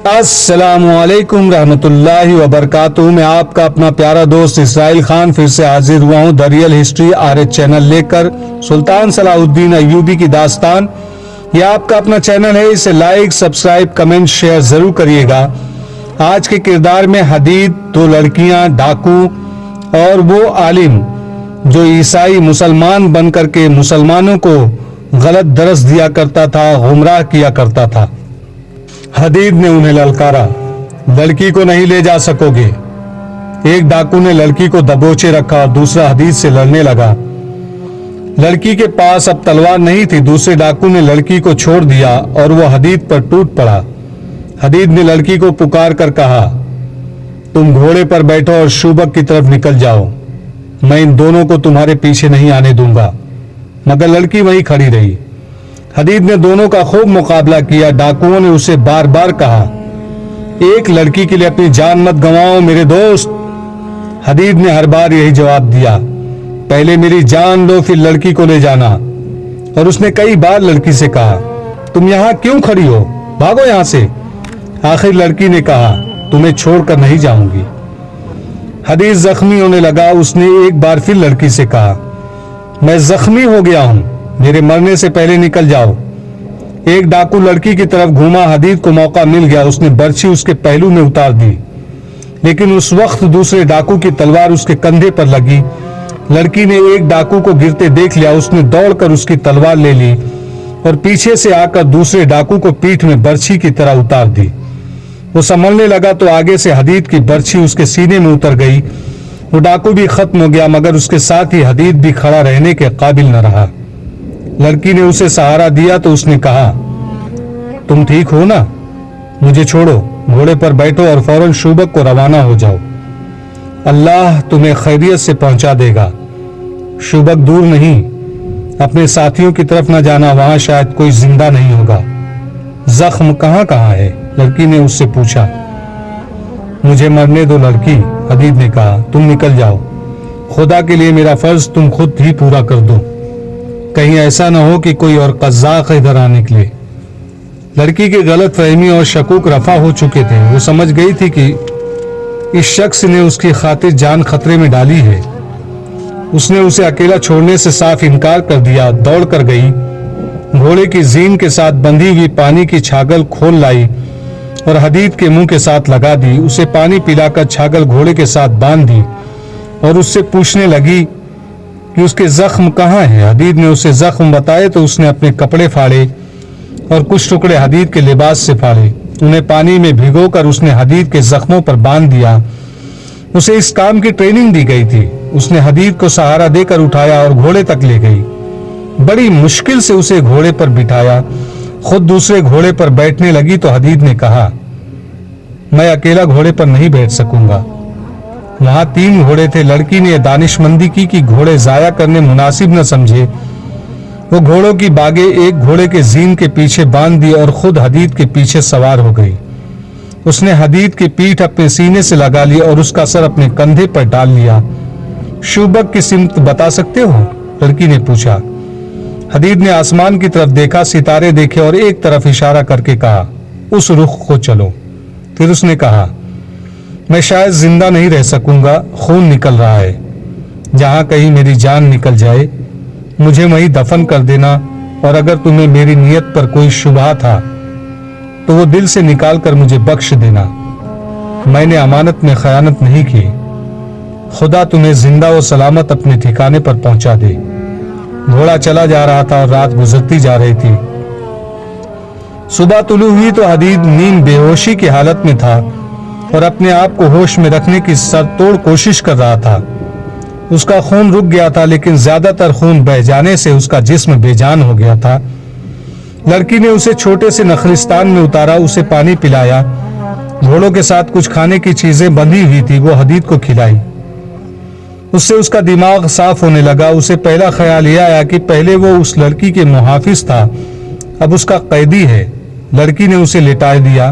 السلام علیکم رحمۃ اللہ وبرکاتہ۔ میں آپ کا اپنا پیارا دوست اسرائیل خان پھر سے حاضر ہوا ہوں the real history RH channel لے کر سلطان صلاح الدین ایوبی کی داستان۔ یہ آپ کا اپنا چینل ہے، اسے لائک، سبسکرائب، کمنٹ، شیئر ضرور کریے گا۔ آج کے کردار میں حدید، دو لڑکیاں، ڈاکو اور وہ عالم جو عیسائی مسلمان بن کر کے مسلمانوں کو غلط درس دیا کرتا تھا، گمراہ کیا کرتا تھا۔ حدید نے انہیں للکارا، لڑکی کو نہیں لے جا سکو گے۔ ایک ڈاکو نے لڑکی کو دبوچے رکھا اور دوسرا حدید سے لڑنے لگا۔ لڑکی کے پاس اب تلوار نہیں تھی۔ دوسرے ڈاکو نے لڑکی کو چھوڑ دیا اور وہ حدید پر ٹوٹ پڑا۔ حدید نے لڑکی کو پکار کر کہا، تم گھوڑے پر بیٹھو اور شوبک کی طرف نکل جاؤ، میں ان دونوں کو تمہارے پیچھے نہیں آنے دوں گا۔ مگر لڑکی وہیں کھڑی رہی۔ حدید نے دونوں کا خوب مقابلہ کیا۔ ڈاکوؤں نے اسے بار بار کہا، ایک لڑکی کے لیے اپنی جان مت گنواؤ میرے دوست۔ حدید نے ہر بار یہی جواب دیا، پہلے میری جان لو پھر لڑکی کو لے جانا۔ اور اس نے کئی بار لڑکی سے کہا، تم یہاں کیوں کھڑی ہو، بھاگو یہاں سے۔ آخر لڑکی نے کہا، تمہیں چھوڑ کر نہیں جاؤں گی۔ حدید زخمی ہونے لگا۔ اس نے ایک بار پھر لڑکی سے کہا، میں زخمی ہو گیا ہوں، میرے مرنے سے پہلے نکل جاؤ۔ ایک ڈاکو لڑکی کی طرف گھوما۔ حدید کو موقع مل گیا۔ اس نے برچھی اس کے پہلو میں اتار دی، لیکن اس وقت دوسرے ڈاکو کی تلوار اس کے کندھے پر لگی۔ لڑکی نے ایک ڈاکو کو گرتے دیکھ لیا۔ اس نے دوڑ کر اس کی تلوار لے لی اور پیچھے سے آ کر دوسرے ڈاکو کو پیٹھ میں برچھی کی طرح اتار دی۔ وہ سنبھلنے لگا تو آگے سے حدید کی برچھی اس کے سینے میں اتر گئی۔ وہ ڈاکو بھی ختم ہو گیا، مگر اس کے ساتھ ہی حدید بھی کھڑا رہنے کے قابل نہ رہا۔ لڑکی نے اسے سہارا دیا تو اس نے کہا، تم ٹھیک ہو نا؟ مجھے چھوڑو، گھوڑے پر بیٹھو اور فوراً شوبک کو روانہ ہو جاؤ۔ اللہ تمہیں خیریت سے پہنچا دے گا۔ شوبک دور نہیں، اپنے ساتھیوں کی طرف نہ جانا، وہاں شاید کوئی زندہ نہیں ہوگا۔ زخم کہاں کہاں ہے؟ لڑکی نے اس سے پوچھا۔ مجھے مرنے دو لڑکی، حدید نے کہا، تم نکل جاؤ، خدا کے لیے میرا فرض تم خود ہی پورا کر دو، کہیں ایسا نہ ہو کہ کوئی اور قزاق ادھر آ نکلے۔ لڑکی کی غلط فہمی اور شکوک رفع ہو چکے تھے۔ وہ سمجھ گئی تھی کہ اس شخص نے اس کی خاطر جان خطرے میں ڈالی ہے۔ اس نے اسے اکیلا چھوڑنے سے صاف انکار کر دیا۔ دوڑ کر گئی، گھوڑے کی زین کے ساتھ بندھی ہوئی پانی کی چھاگل کھول لائی اور حدید کے منہ کے ساتھ لگا دی۔ اسے پانی پلا کر چھاگل گھوڑے کے ساتھ باندھ دی اور اس سے پوچھنے لگی کہ اس کے زخم کہاں ہیں۔ حدید نے اسے زخم بتائے تو اس نے اپنے کپڑے پھاڑے اور کچھ ٹکڑے حدید کے لباس سے پھاڑے۔ انہیں پانی میں بھگو کر اس نے حدید کے زخموں پر باندھ دیا۔ اسے اس کام کی ٹریننگ دی گئی تھی۔ اس نے حدید کو سہارا دے کر اٹھایا اور گھوڑے تک لے گئی۔ بڑی مشکل سے اسے گھوڑے پر بٹھایا۔ خود دوسرے گھوڑے پر بیٹھنے لگی تو حدید نے کہا، میں اکیلا گھوڑے پر نہیں بیٹھ سکوں گا۔ وہاں 3 گھوڑے تھے۔ لڑکی نے دانش مندی کی کہ گھوڑے ضائع کرنے مناسب نہ سمجھے۔ وہ گھوڑوں کی باگیں ایک گھوڑے کے زین کے پیچھے باندھ دی اور خود حدید کے پیچھے سوار ہو گئی۔ اس نے حدید کی پیٹھ اپنے سینے سے لگا لی اور اس کا سر اپنے کندھے پر ڈال لیا۔ شوبک کی سمت بتا سکتے ہو؟ لڑکی نے پوچھا۔ حدید نے آسمان کی طرف دیکھا، ستارے دیکھے اور ایک طرف اشارہ کر کے کہا، اس رخ کو چلو۔ پھر اس نے کہا، میں شاید زندہ نہیں رہ سکوں گا، خون نکل رہا ہے۔ جہاں کہیں میری جان نکل جائے مجھے وہیں دفن کر دینا، اور اگر تمہیں میری نیت پر کوئی شبہ تھا تو وہ دل سے نکال کر مجھے بخش دینا۔ میں نے امانت میں خیانت نہیں کی۔ خدا تمہیں زندہ و سلامت اپنے ٹھکانے پر پہنچا دے۔ گھوڑا چلا جا رہا تھا اور رات گزرتی جا رہی تھی۔ صبح طلوع ہوئی تو حدید نیم بے ہوشی کی حالت میں تھا اور اپنے آپ کو ہوش میں رکھنے کی سر توڑ کوشش کر رہا تھا۔ اس کا خون رک گیا تھا، لیکن زیادہ تر خون بہہ جانے سے اس کا جسم بے جان ہو گیا تھا۔ لڑکی نے اسے چھوٹے سے نخلستان میں اتارا، اسے پانی پلایا۔ گھوڑوں کے ساتھ کچھ کھانے کی چیزیں بندھی ہوئی تھی، وہ حدید کو کھلائی۔ اس سے اس کا دماغ صاف ہونے لگا۔ اسے پہلا خیال یہ آیا کہ پہلے وہ اس لڑکی کے محافظ تھا، اب اس کا قیدی ہے۔ لڑکی نے اسے لٹا دیا۔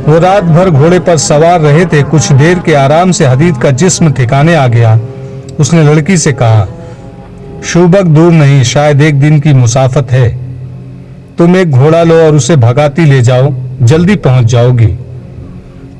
وہ رات بھر گھوڑے پر سوار رہے تھے۔ کچھ دیر کے آرام سے حدید کا جسم ٹھکانے آ گیا۔ اس نے لڑکی سے کہا، شوبک دور نہیں، شاید ایک دن کی مسافت ہے۔ تم ایک گھوڑا لو اور اسے بھگاتی لے جاؤ، جلدی پہنچ جاؤ گی۔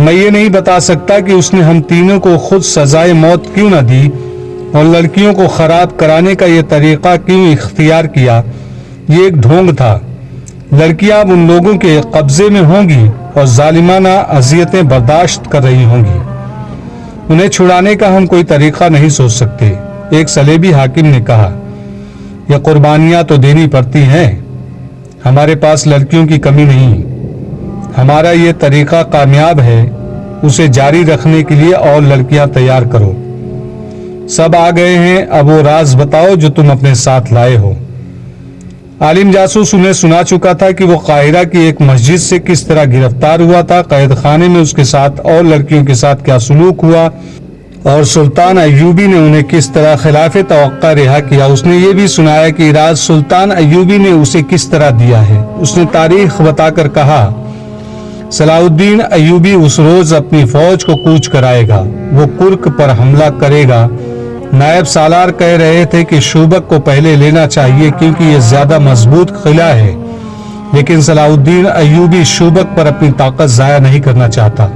میں یہ نہیں بتا سکتا کہ اس نے ہم تینوں کو خود سزائے موت کیوں نہ دی اور لڑکیوں کو خراب کرانے کا یہ طریقہ کیوں اختیار کیا۔ یہ ایک ڈھونگ تھا۔ لڑکیاں اب ان لوگوں کے قبضے میں ہوں گی اور ظالمانہ اذیتیں برداشت کر رہی ہوں گی۔ انہیں چھڑانے کا ہم کوئی طریقہ نہیں سوچ سکتے۔ ایک صلیبی حاکم نے کہا، یہ قربانیاں تو دینی پڑتی ہیں، ہمارے پاس لڑکیوں کی کمی نہیں، ہمارا یہ طریقہ کامیاب ہے، اسے جاری رکھنے کے لیے اور لڑکیاں تیار کرو۔ سب آ گئے ہیں، اب وہ راز بتاؤ جو تم اپنے ساتھ لائے ہو۔ عالم جاسوس انہیں سنا چکا تھا کہ وہ قاہرہ کی ایک مسجد سے کس طرح گرفتار ہوا تھا، قید خانے میں اس کے ساتھ اور لڑکیوں کے ساتھ کیا سلوک ہوا، اور سلطان ایوبی نے انہیں کس طرح خلاف توقع رہا کیا۔ اس نے یہ بھی سنایا کہ راز سلطان ایوبی نے اسے کس طرح دیا ہے۔ اس نے تاریخ بتا کر کہا، صلاح الدین ایوبی اس روز اپنی فوج کو کوچ کرائے گا، وہ کرک پر حملہ کرے گا۔ نائب سالار کہہ رہے تھے کہ شوبک کو پہلے لینا چاہیے کیونکہ یہ زیادہ مضبوط قلعہ ہے، لیکن صلاح الدین ایوبی شوبک پر اپنی طاقت ضائع نہیں کرنا چاہتا۔